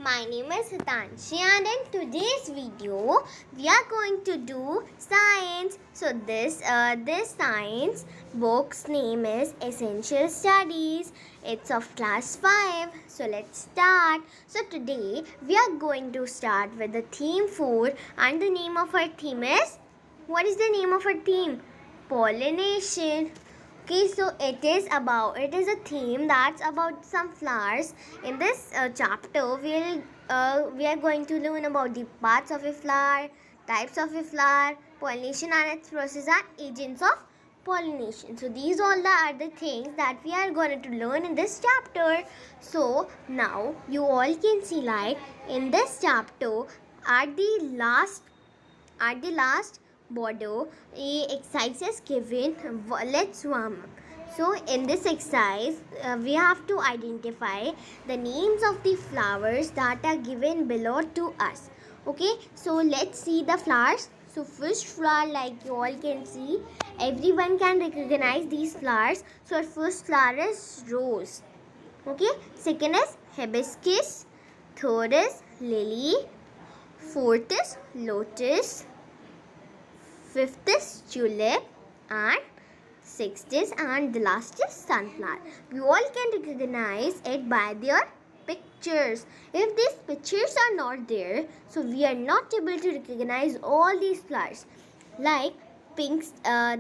my name is Hitanshi and in today's video we are going to do science. So this science book's name is Essential Studies. It's of class 5. So let's start. So today we are going to start with the theme 4 and the name of our theme is, what is the name of our theme? Pollination. Okay, so it is a theme that's about some flowers. In this chapter, we are going to learn about the parts of a flower, types of a flower, pollination and its process, and agents of pollination. So these all are the things that we are going to learn in this chapter. So now you all can see, like in this chapter, at the last border, a exercise is given. Let's warm up. So in this exercise we have to identify the names of the flowers that are given below to us. Okay, so let's see the flowers. So first flower, like you all can see, everyone can recognize these flowers. So our first flower is rose. Okay, second is hibiscus, third is lily, fourth is lotus, fifth is tulip, and sixth is, and the last is sunflower. You all can recognize it by their pictures. If these pictures are not there, so we are not able to recognize all these flowers. Like pink,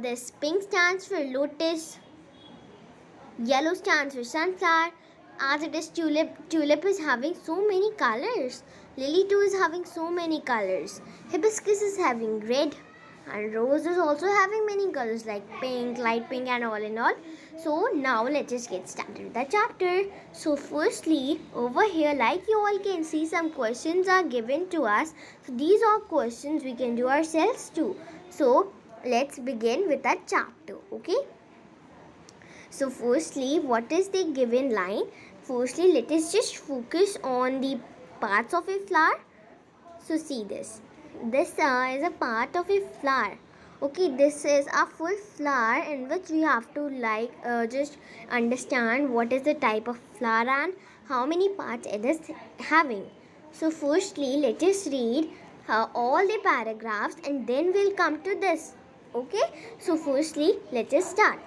this pink stands for lotus, yellow stands for sunflower. As it is tulip is having so many colors. Lily too is having so many colors. Hibiscus is having red, and rose is also having many colors like pink, light pink, and all in all. So now let's just get started with the chapter. So firstly, over here, like you all can see, some questions are given to us. So these are questions we can do ourselves too. So let's begin with that chapter. Okay, so firstly, what is the given line? Firstly, let us just focus on the parts of a flower. So see this. This is a part of a flower. Okay, this is a full flower in which we have to just understand what is the type of flower and how many parts it is having. So firstly, let us read all the paragraphs and then we'll come to this. Okay, so firstly, let us start.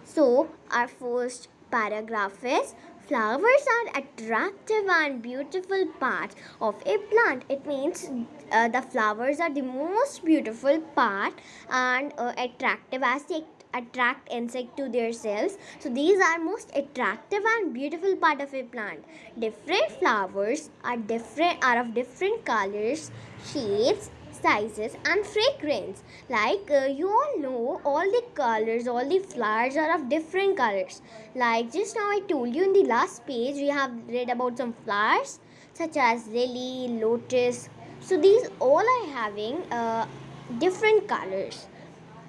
So our first paragraph is, flowers are attractive and beautiful part of a plant. It means the flowers are the most beautiful part and attractive, as they attract insect to their cells. So these are most attractive and beautiful part of a plant. Different flowers are of different colors, shapes, sizes, and fragrance. Like you all know, all the colors, all the flowers are of different colors. Like just now I told you in the last page, we have read about some flowers such as lily, lotus. So these all are having different colors,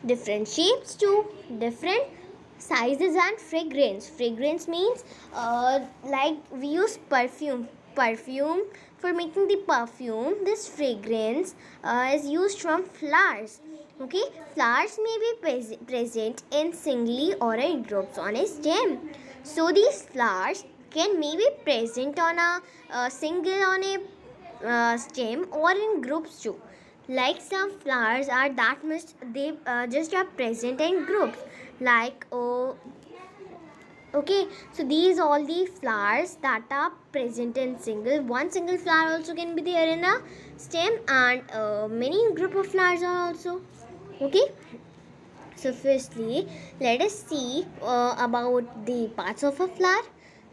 different shapes too, different sizes, and fragrance. Fragrance means like we use perfume for making the perfume. This fragrance is used from flowers. Okay, flowers may be present in singly or in groups on a stem. So these flowers can may be present on a single on a stem or in groups too. Like some flowers are that much, they just are present in groups. Like okay, so these all the flowers that are present in one single flower also can be there in a stem, and many group of flowers are also. Okay, so firstly, let us see about the parts of a flower.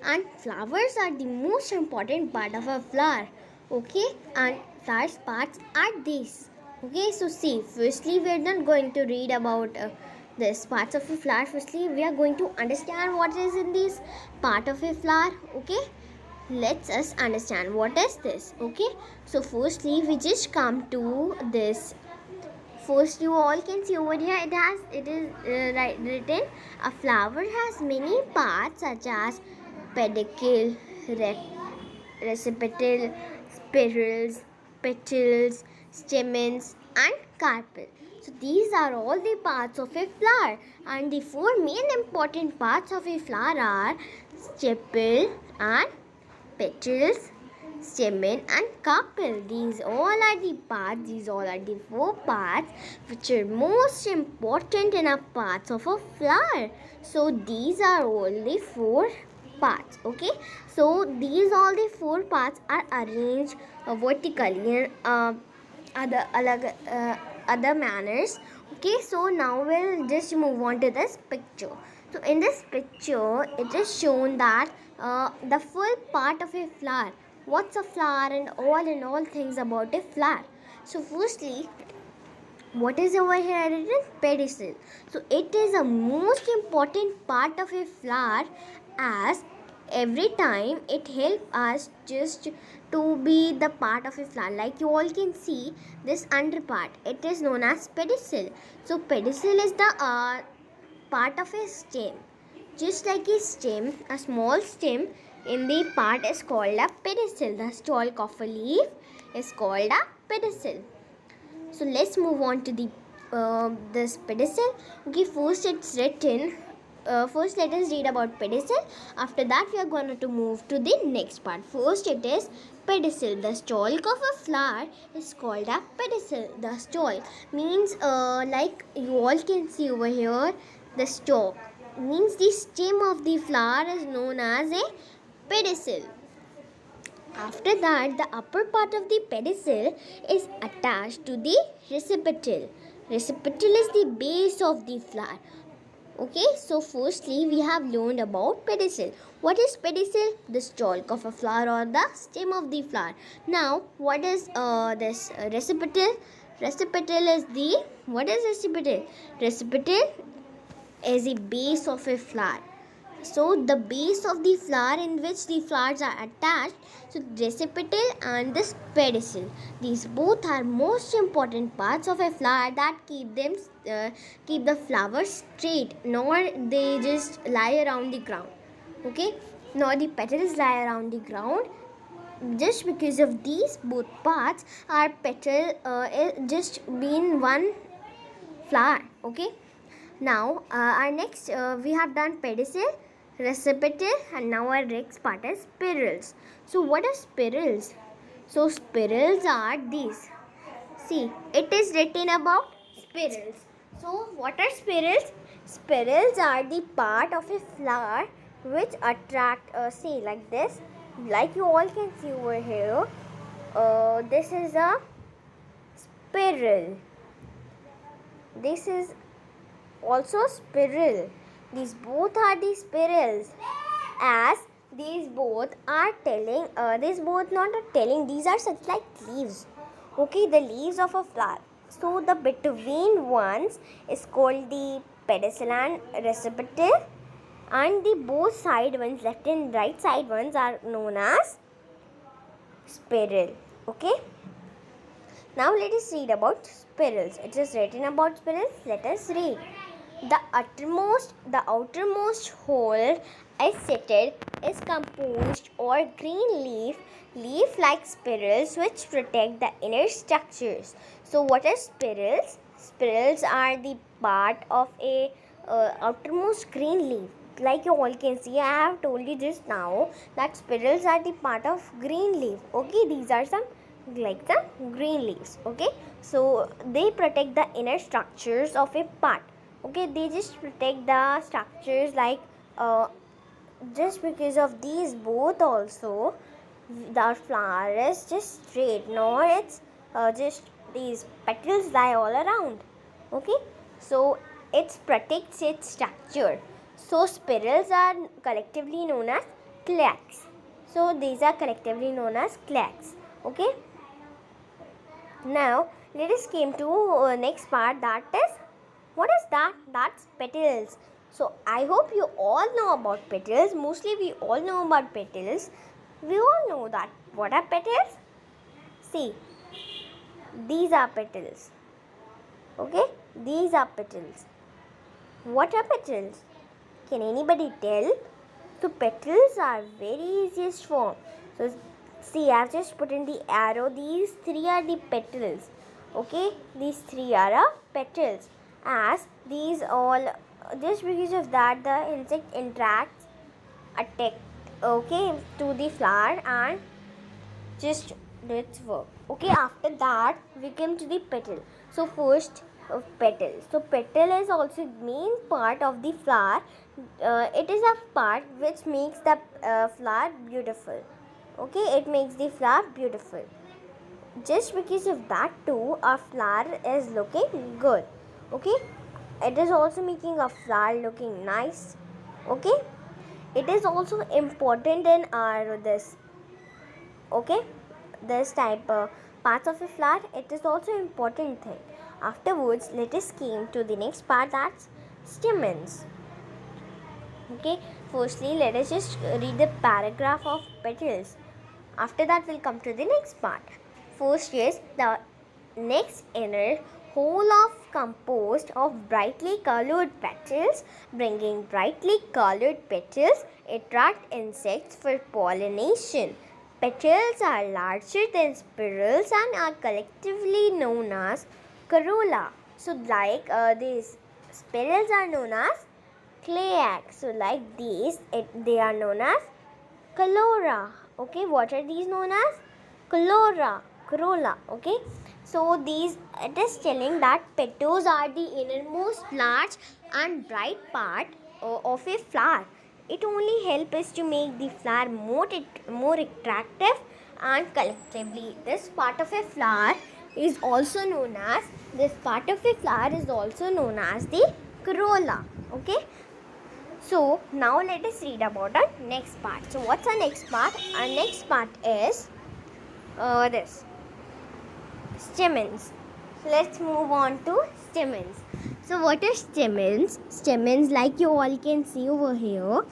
And flowers are the most important part of a flower. Okay, and flowers parts are these. Okay, so see, firstly we are not going to read about this parts of a flower. Firstly we are going to understand what is in this part of a flower. Okay, let's us understand what is this. Okay, so firstly we just come to this. First, you all can see over here, it is written, a flower has many parts such as pedicel, recipetal, spirals, petals, stamens, and carpel. So these are all the parts of a flower, and the four main important parts of a flower are sepal and petals, stamen, and carpel. These all are the parts, these all are the four parts which are most important in a parts of a flower. So these are all the four parts. Okay, so these all the four parts are arranged vertically in other manners. Okay, so now we'll just move on to this picture. So in this picture it is shown that the full part of a flower, what's a flower, and all things about a flower. So firstly, what is over here written? Pedicel. So it is a most important part of a flower, as every time it helps us just to be the part of a flower. Like you all can see this under part, it is known as pedicel. So pedicel is the part of a stem. Just like a stem, a small stem in the part is called a pedicel. The stalk of a leaf is called a pedicel. So let's move on to the this pedicel. Okay, first it's written. First, let us read about pedicel. After that, we are going to move to the next part. First, it is pedicel. The stalk of a flower is called a pedicel. The stalk means, like you all can see over here, the stalk means the stem of the flower is known as a pedicel. After that, the upper part of the pedicel is attached to the recipital. Recipital is the base of the flower. Okay, so firstly we have learned about pedicel. What is pedicel? The stalk of a flower or the stem of the flower. Now, what is this recipital? Recipital is the, what is recipital? Recipital is the base of a flower. So the base of the flower in which the flowers are attached, so recipital and this pedicel, these both are most important parts of a flower that keep the flowers straight, nor they just lie around the ground. Okay, nor the petals lie around the ground. Just because of these both parts, our petal just being one flower. Okay, now our next we have done pedicel, recipital, and now our next part is spirals. So what are spirals? So spirals are these. See, it is written about spirals. So what are spirals? Spirals are the part of a flower which attract, see, like this, like you all can see over here. This is a spiral. This is also spiral. These both are the spirals, as these both are telling, these both not are telling, these are such like leaves. Okay, the leaves of a flower. So the between ones is called the pedicel and recipital, and the both side ones, left and right side ones, are known as spiral. Okay, now let us read about spirals. It is written about spirals. Let us read. The outermost hole is seated is composed or green leaf-like spirals which protect the inner structures. So what are spirals? Spirals are the part of a outermost green leaf. Like you all can see, I have told you just now that spirals are the part of green leaf. Okay, these are some green leaves. Okay, so they protect the inner structures of a part. Okay, they just protect the structures, like just because of these both also, the flower is just straight, nor it's just these petals lie all around. Okay, so it protects its structure. So spirals are collectively known as clades. So these are collectively known as clades. Okay, now let us came to next part, that is, what is that? That's petals. So I hope you all know about petals. Mostly we all know about petals. We all know that. What are petals? See, these are petals. Okay, these are petals. What are petals? Can anybody tell? So petals are very easiest form. So see, I've just put in the arrow. These three are the petals. Okay, these three are petals. As these all, just because of that, the insect interacts, attack, okay, to the flower, and just do its work. Okay, after that we came to the petal. So first petal. So petal is also main part of the flower. It is a part which makes the flower beautiful. Okay, it makes the flower beautiful. Just because of that too, our flower is looking good. Okay, it is also making a flower looking nice. Okay, it is also important in our this type parts of a flower. It is also important thing. Afterwards, let us came to the next part, that's stamens. Okay, firstly let us just read the paragraph of petals. After that we'll come to the next part. First is the next inner whole of composed of brightly colored petals. Bringing brightly colored petals attract insects for pollination. Petals are larger than spirals and are collectively known as corolla. So like these spirals are known as cleiac. So like these, they are known as corolla. Okay, what are these known as? Corolla. Okay, so these, it is telling that petals are the innermost large and bright part of a flower. It only helps us to make the flower more attractive, and collectively this part of a flower is also known as the corolla. Okay, so now let us read about our next part. So what's our next part? Our next part is this stamens. So let's move on to stamens. So what are stamens? Stamens, like you all can see over here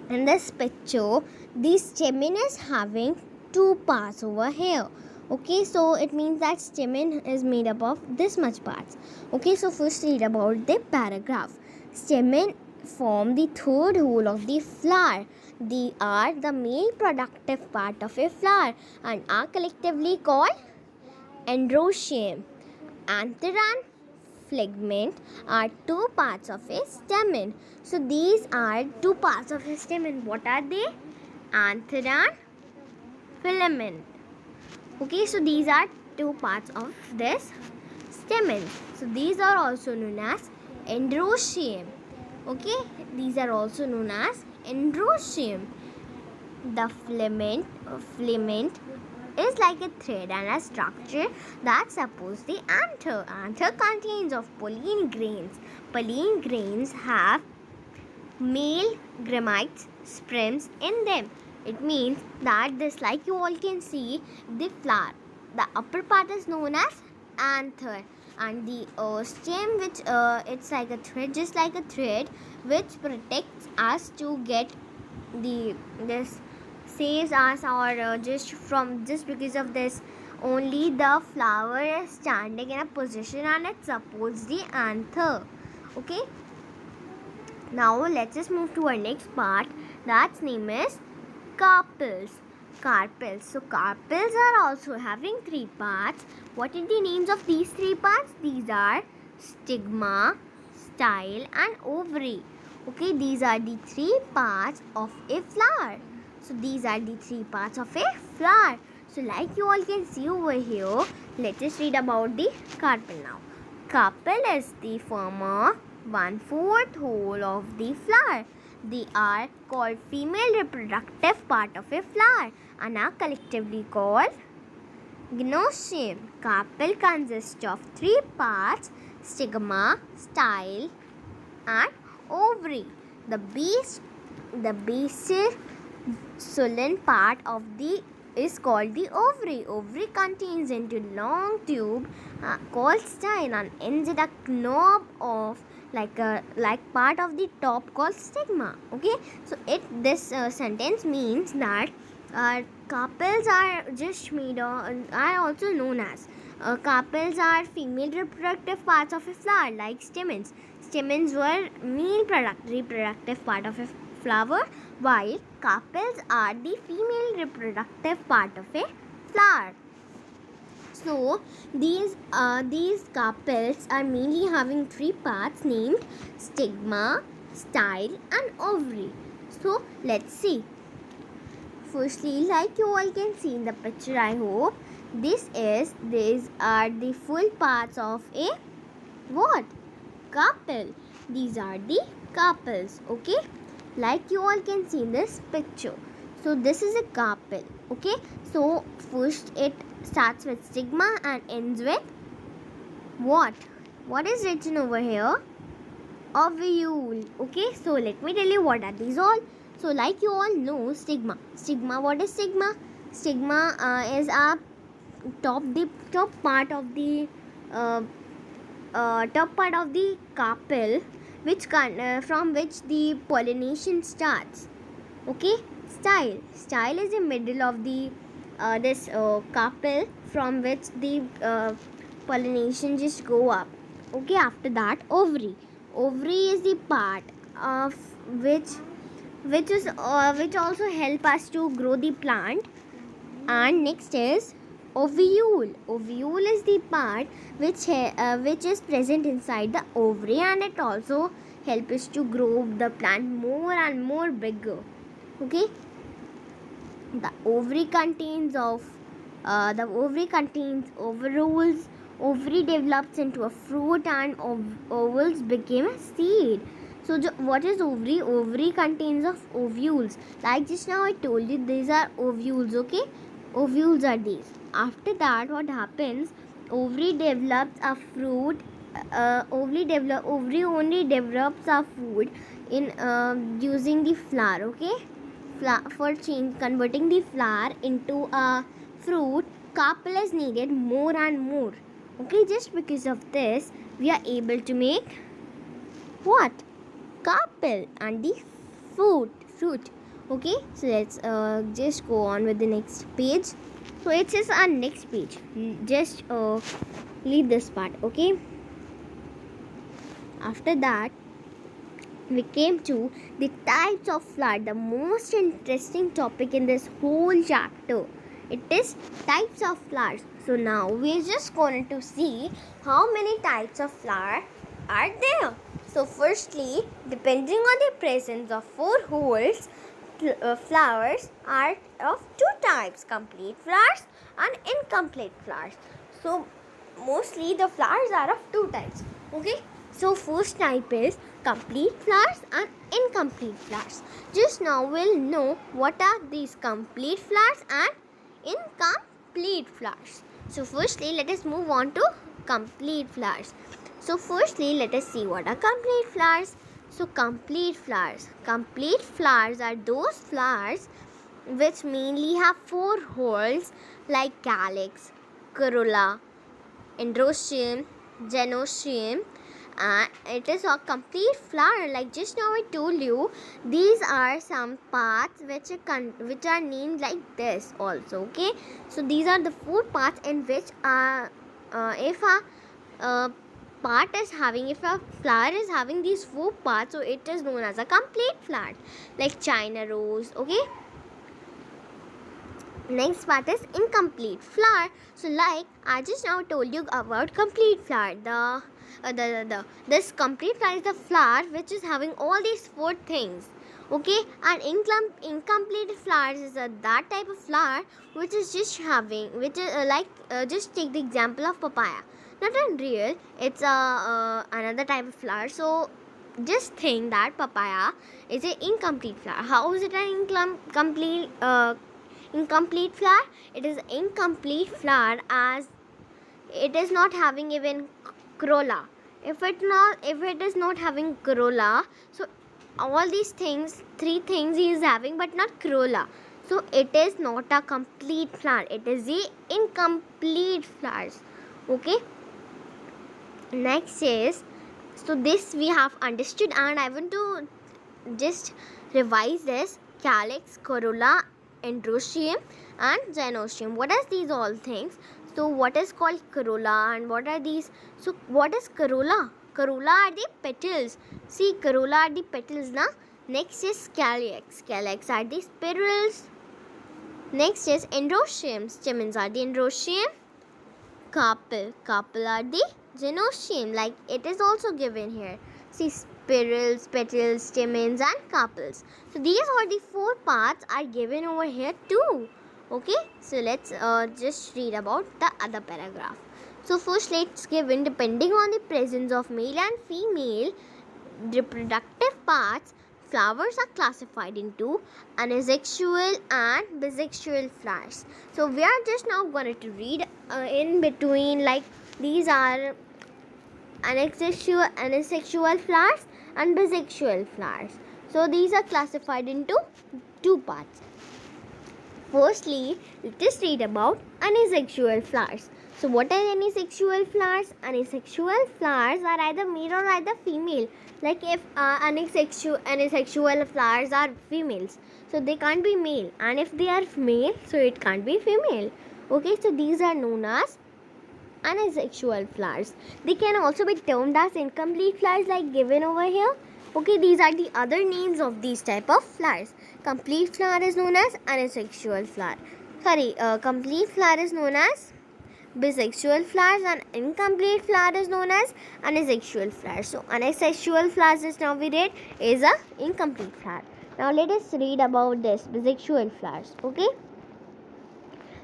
in this picture, the stamen is having two parts over here. Okay, so it means that stamen is made up of this much parts. Okay, so first read about the paragraph. Stamen form the third hole of the flower. They are the male productive part of a flower and are collectively called androecium. Anther and phlegment are two parts of a stamen. So these are two parts of a stamen. What are they? Anther and filament. Okay, so these are two parts of this stamen. So these are also known as androecium. Okay, these are also known as androecium. The filament is like a thread and a structure that supports the anther. Anther contains of pollen grains. Pollen grains have male gametes sperms in them. It means that this, like you all can see, the flower, the upper part is known as anther, and the stem, which it's like a thread, just like a thread, which protects us to get this saves us, or just because of this only the flower is standing in a position and it supports the anther. Okay, now let's just move to our next part. That's name is carpels. So carpels are also having three parts. What are the names of these three parts? These are stigma, style and ovary. Okay, these are the three parts of a flower. So these are the three parts of a flower. So like you all can see over here, let us read about the carpel now. Carpel is the form of 1/4 whole of the flower. They are called female reproductive part of a flower and are collectively called gynoecium. Carpel consists of three parts: stigma, style and ovary. The basal swollen part of the is called the ovary. Ovary contains into long tube called style and ends at a knob of like part of the top called stigma. Okay, so this sentence means that carpels are just made are also known as carpels are female reproductive parts of a flower like stamens. Stamens were male reproductive part of a flower, while carpels are the female reproductive part of a flower. So these carpels are mainly having three parts named stigma, style and ovary. So let's see. firstly, like you all can see in the picture, I hope, these are the full parts of a what? Carpel. These are the carpels, okay? Like you all can see in this picture. So this is a carpel, okay? So first it starts with stigma and ends with what? What is written over here? Ovule. Okay, so let me tell you what are these all. So like you all know, stigma. Stigma, what is stigma? Stigma is a top part of the uh, carpel, from which the pollination starts. Okay, style is the middle of the this carpel, from which the pollination just go up. Okay, after that, ovary is the part of which also help us to grow the plant. And next is ovule. Ovule is the part which is present inside the ovary, and it also helps us to grow the plant more and more bigger. Okay, the ovary contains ovules. Ovary develops into a fruit, and ovules became a seed. So what is ovary? Ovary contains of ovules. Like just now I told you, these are ovules. Okay, ovules are these. After that, what happens? Ovary develops a fruit. Ovary only develops a food in using the flower. Okay, for converting the flower into a fruit, carpel is needed more and more. Okay, just because of this, we are able to make what? Carpel and the fruit. Okay, so let's just go on with the next page. So it is our next page. Just leave this part. Okay, after that we came to the types of flower, the most interesting topic in this whole chapter. It is types of flowers. So now we're just going to see how many types of flower are there. So firstly, depending on the presence of 4 holes, flowers are of 2 types: complete flowers and incomplete flowers. So mostly the flowers are of 2 types. Okay, so first type is complete flowers and incomplete flowers. Just now we'll know what are these complete flowers and incomplete flowers. So firstly, let us move on to complete flowers. So firstly, let us see what are complete flowers. So complete flowers are those flowers which mainly have 4 holes, like calyx, corolla, androecium, genoecium. And it is a complete flower. Like just now I told you, these are some parts which are named like this also. Okay, so these are the 4 parts in which if a flower is having these 4 parts, so it is known as a complete flower, like China rose. Okay, next part is incomplete flower. So like I just now told you about complete flower, this complete flower is the flower which is having all these 4 things. Okay, and incomplete flowers is that type of flower which is just having, which is just take the example of papaya. Not unreal, it's another type of flower. So just think that papaya is an incomplete flower. How is it an incomplete flower? It is incomplete flower as it is not having even corolla. If it is not having corolla, so all these things, 3 things he is having but not corolla, so it is not a complete flower. It is the incomplete flowers. Okay, next is, so this we have understood, and I want to just revise this: calyx, corolla, androecium and genoecium. What are these all things? So what is called corolla and what are these? So what is corolla? Corolla are the petals. See, corolla are the petals na. Next is calyx. Calyx are the spirals. Next is androecium. Stamens are the androecium. Carpel are the genoecium, like it is also given here. See, petals, stamens, and carpels. So these are the 4 parts are given over here too. Okay, so let's just read about the other paragraph. So first let's given, depending on the presence of male and female reproductive parts, flowers are classified into anisexual and bisexual flowers. So we are just now going to read in between, like these are anisexual flowers and bisexual flowers. So these are classified into 2 parts. Firstly, let us read about anisexual flowers. So what are anisexual flowers? Anisexual flowers are either male or either female. Like if anisexual flowers are females, so they can't be male, and if they are male, so it can't be female. Okay, so these are known as anisexual flowers. They can also be termed as incomplete flowers, like given over here. Okay, these are the other names of these type of flowers. Complete flower is known as anisexual flower. Complete flower is known as bisexual flowers, and incomplete flower is known as anisexual flowers. So anisexual flowers is now we read is a incomplete flower. Now let us read about this bisexual flowers. Okay.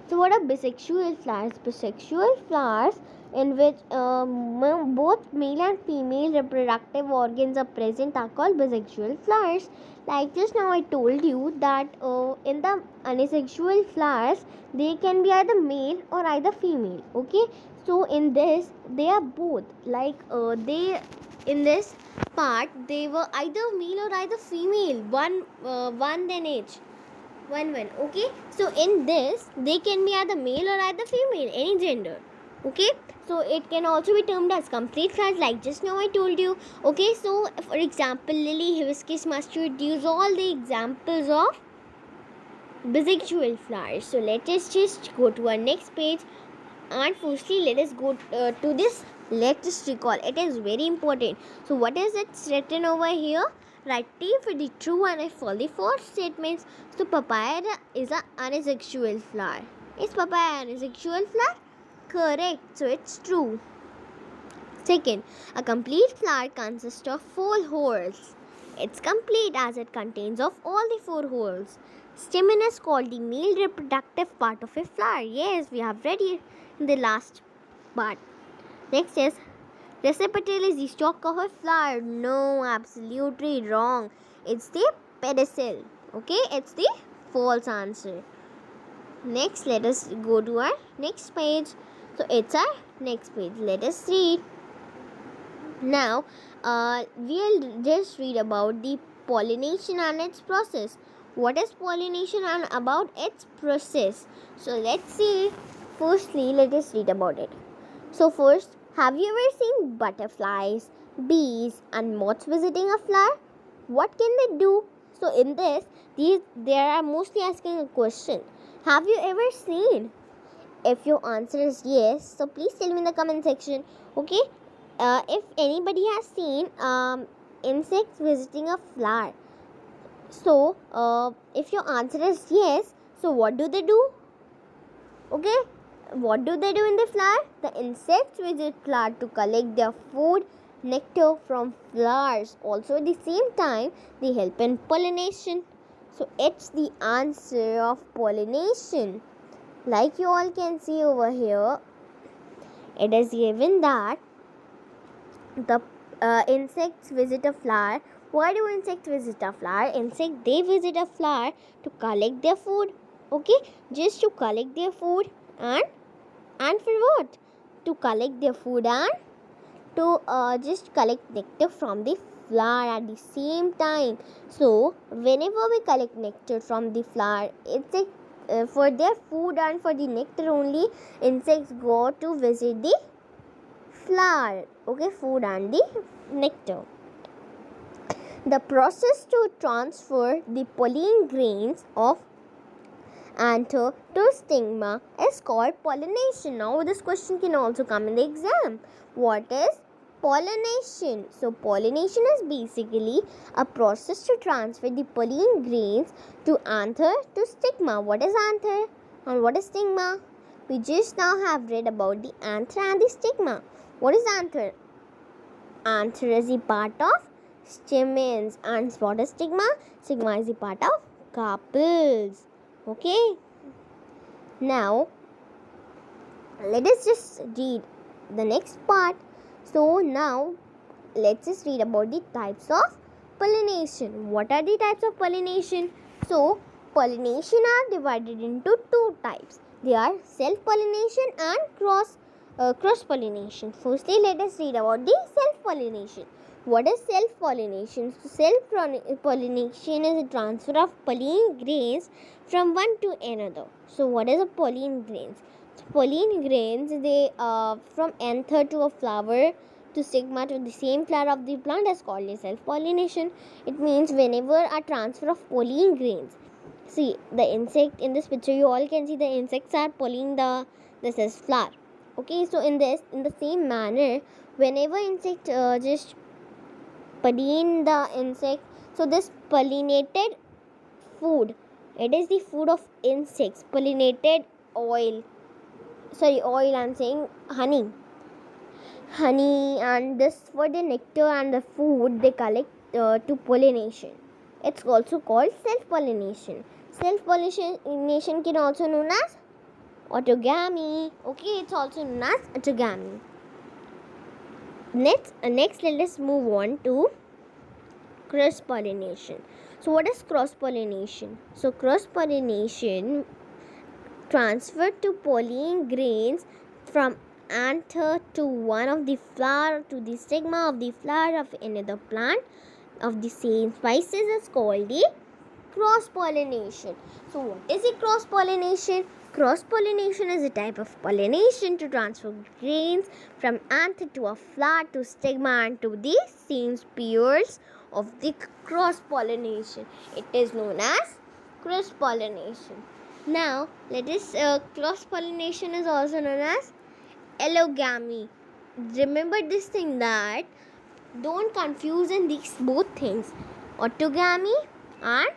So what are bisexual flowers? Bisexual flowers in which both male and female reproductive organs are present are called bisexual flowers. Like just now I told you that in the anisexual flowers they can be either male or either female. Okay, so in this they are both, like they in this part they were either male or either female, one then each. One. Okay, so in this they can be either male or either female, any gender. Okay, so it can also be termed as complete flowers, like just now I told you. Okay, so for example, lily, hibiscus, mustard, these all the examples of bisexual flowers. So let us just go to our next page, and firstly let us go to this. Let us recall, it is very important. So what is it written over here? Write T for the true and for the false statements. So papaya is an anisexual flower. Is papaya an anisexual flower? Correct. So it's true. Second, a complete flower consists of 4 whorls. It's complete as it contains of all the 4 whorls. Stamen is called the male reproductive part of a flower. Yes, we have read it in the last part. Next is, recipetal is the stalk of a flower. No, absolutely wrong. It's the pedicel. Okay, it's the false answer. Next, let us go to our next page. So it's our next page. Let us read. Now, we'll just read about the pollination and its process. What is pollination and about its process? So let's see. Firstly, let us read about it. So first, have you ever seen butterflies, bees and moths visiting a flower? What can they do? So in this, they are mostly asking a question. Have you ever seen? If your answer is yes, so please tell me in the comment section. Okay, if anybody has seen insects visiting a flower, so if your answer is yes, so what do they do? Okay, what do they do in the flower? The insects visit flower to collect their food, nectar from flowers. Also at the same time, they help in pollination. So it's the answer of pollination. Like you all can see over here, it is given that the insects visit a flower. Why do insects visit a flower? They visit a flower to collect their food. Okay, just to collect their food and for what? To collect their food and to just collect nectar from the flower at the same time. So whenever we collect nectar from the flower, it's for their food and for the nectar only, insects go to visit the flower. Okay, food and the nectar. The process to transfer the pollen grains of anther to stigma is called pollination. Now this question can also come in the exam. What is pollination? So pollination is basically a process to transfer the pollen grains to anther to stigma. What is anther and what is stigma? We just now have read about the anther and the stigma. What is anther? Anther is the part of stamens. And what is stigma? Stigma is the part of carpels. Okay. Now let us just read the next part. So now let's just read about the types of pollination. What are the types of pollination? So pollination are divided into two types. They are self-pollination and cross-pollination. Firstly, let us read about the self-pollination. What is self-pollination? So self-pollination is a transfer of pollen grains from one to another. So what is a pollen grains? So pollen grains, they from anther to a flower to stigma to the same flower of the plant is called a self-pollination. It means whenever a transfer of pollen grains. See the insect in this picture, you all can see the insects are pulling this is flower. Okay, so in the same manner, whenever insect just pollen the insect, so this pollinated food, it is the food of insects. Pollinated oil, I'm saying honey, and this for the nectar and the food they collect to pollination. It's also called self-pollination. Self-pollination can also known as autogamy. Okay, it's also known as autogamy. Next let us move on to cross-pollination. So what is cross-pollination? So cross-pollination transfer to pollen grains from anther to one of the flower to the stigma of the flower of another plant of the same species is called the cross-pollination. So what is a cross-pollination? Cross-pollination is a type of pollination to transfer grains from anther to a flower to stigma and to the same spears of the cross-pollination. It is known as cross-pollination. Now let us cross-pollination is also known as allogamy. Remember this thing, that don't confuse in these both things, autogamy and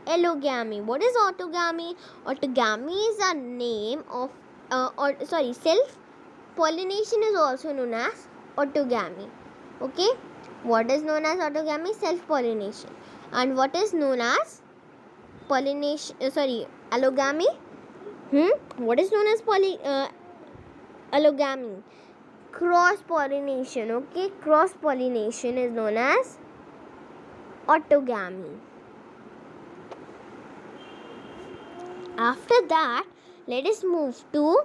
allogamy. What is autogamy? Autogamy is a name of self pollination is also known as autogamy. Okay, what is known as autogamy? Self pollination. And what is known as pollination? Allogamy. What is known as allogamy? Cross pollination. Okay, cross pollination is known as autogamy. After that, let us move to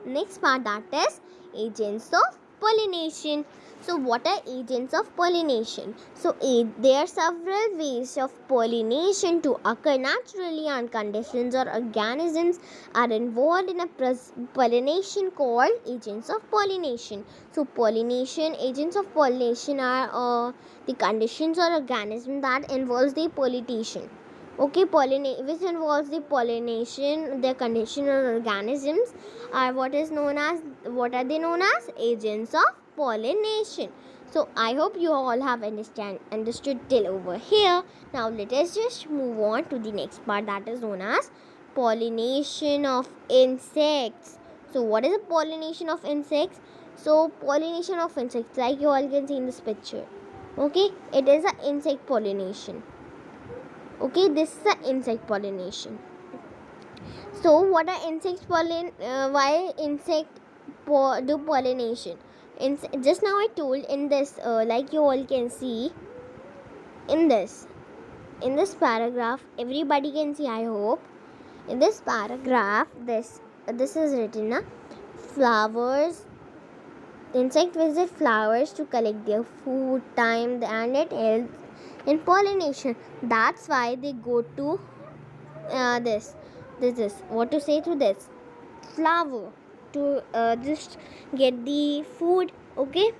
next part, that is agents of pollination. So what are agents of pollination? So there are several ways of pollination to occur naturally, and conditions or organisms are involved in a pollination called agents of pollination. So agents of pollination are the conditions or organisms that involves the pollination. Okay, which involves the pollination, the conditional organisms are what are they known as? Agents of pollination. So I hope you all have understood till over here. Now let us just move on to the next part, that is known as pollination of insects. So what is the pollination of insects? So pollination of insects, like you all can see in this picture. Okay, it is an insect pollination. Okay, this is the insect pollination. So what are insects why insect do pollination? Just now I told in this like you all can see in this paragraph, everybody can see, I hope. In this paragraph, this is written, flowers, insect visit flowers to collect their food, time, and it helps in pollination. That's why they go to this is what to say to this flower to just get the food. Okay,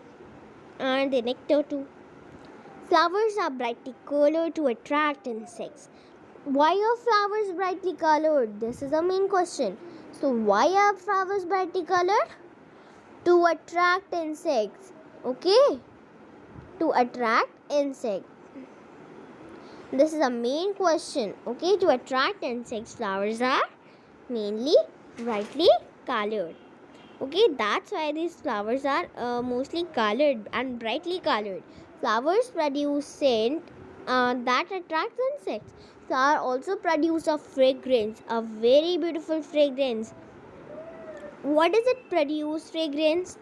and the nectar too. Flowers are brightly colored to attract insects. Why are flowers brightly colored? This is the main question. So why are flowers brightly colored? To attract insects. Okay, to attract insects. This is the main question. Okay, to attract insects, flowers are mainly brightly colored. Okay, that's why these flowers are mostly colored and brightly colored. Flowers produce scent that attracts insects. Flower also produce a fragrance, a very beautiful fragrance. What does it produce? Fragrance.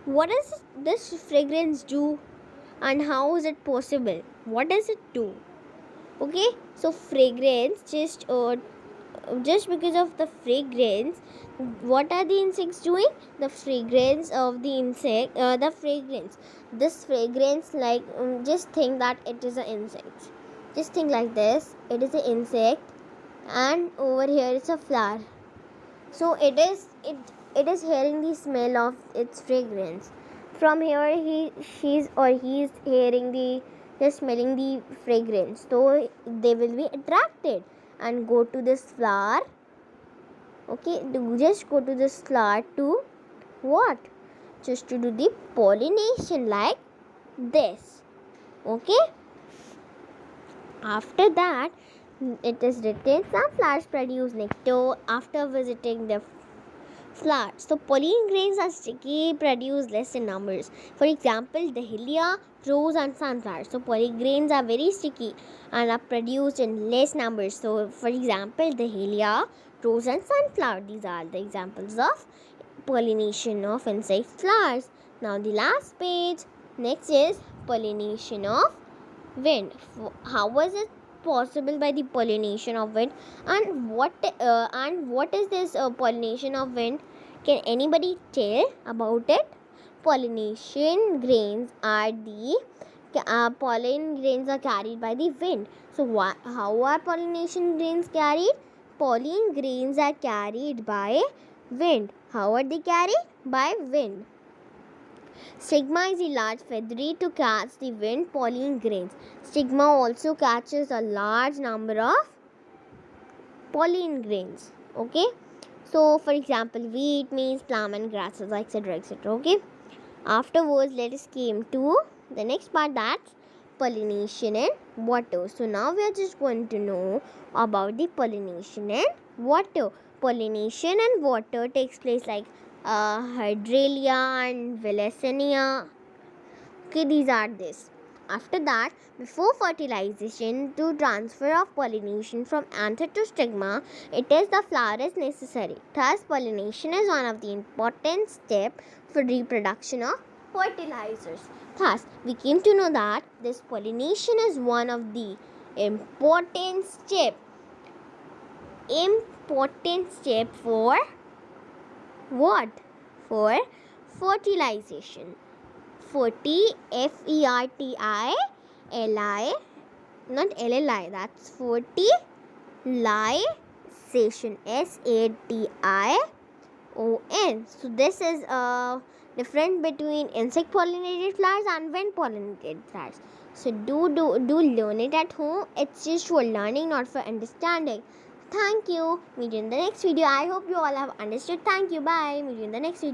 What does this fragrance do, and how is it possible? What does it do? Okay, so fragrance just because of the fragrance, what are the insects doing? The fragrance of the insect, the fragrance, this fragrance, like just think that it is an insect. Just think like this, it is an insect, and over here it's a flower. So it is hearing the smell of its fragrance. From here he's hearing the they're smelling the fragrance. So they will be attracted and go to this flower. Okay, just go to this flower to what? Just to do the pollination like this. Okay. After that, it is written some flowers produce nectar after visiting the flower. So pollen grains are sticky, produce less in numbers. For example, dahlia, rose and sunflower. So pollen grains are very sticky and are produced in less numbers. So for example, dahlia, rose and sunflower. These are the examples of pollination of insect flowers. Now the last page. Next is pollination of wind. How was it possible by the pollination of wind, and what is this pollination of wind? Can anybody tell about it? Pollination grains are the pollen grains are carried by the wind. So how are pollination grains carried? Pollen grains are carried by wind. How are they carried? By wind. Stigma is a large feathery to catch the wind pollen grains. Stigma also catches a large number of pollen grains. Okay. So, for example, wheat, maize, plum, and grasses, etc., etc. Okay. Afterwards, let us came to the next part, that's pollination and water. So now we are just going to know about the pollination and water. Pollination and water takes place like Hydralia and Villacinia. Okay, these are this. After that, before fertilization to transfer of pollination from anther to stigma, it is the flower is necessary. Thus, pollination is one of the important steps for reproduction of fertilizers. Thus, we came to know that this pollination is one of the important step for what? For fertilization. Fertilization, not LLI, that's fertilization, SATION. So this is a difference between insect pollinated flowers and wind pollinated flowers. So do learn it at home. It's just for learning, not for understanding. Thank you. Meet you in the next video. I hope you all have understood. Thank you. Bye. Meet you in the next video.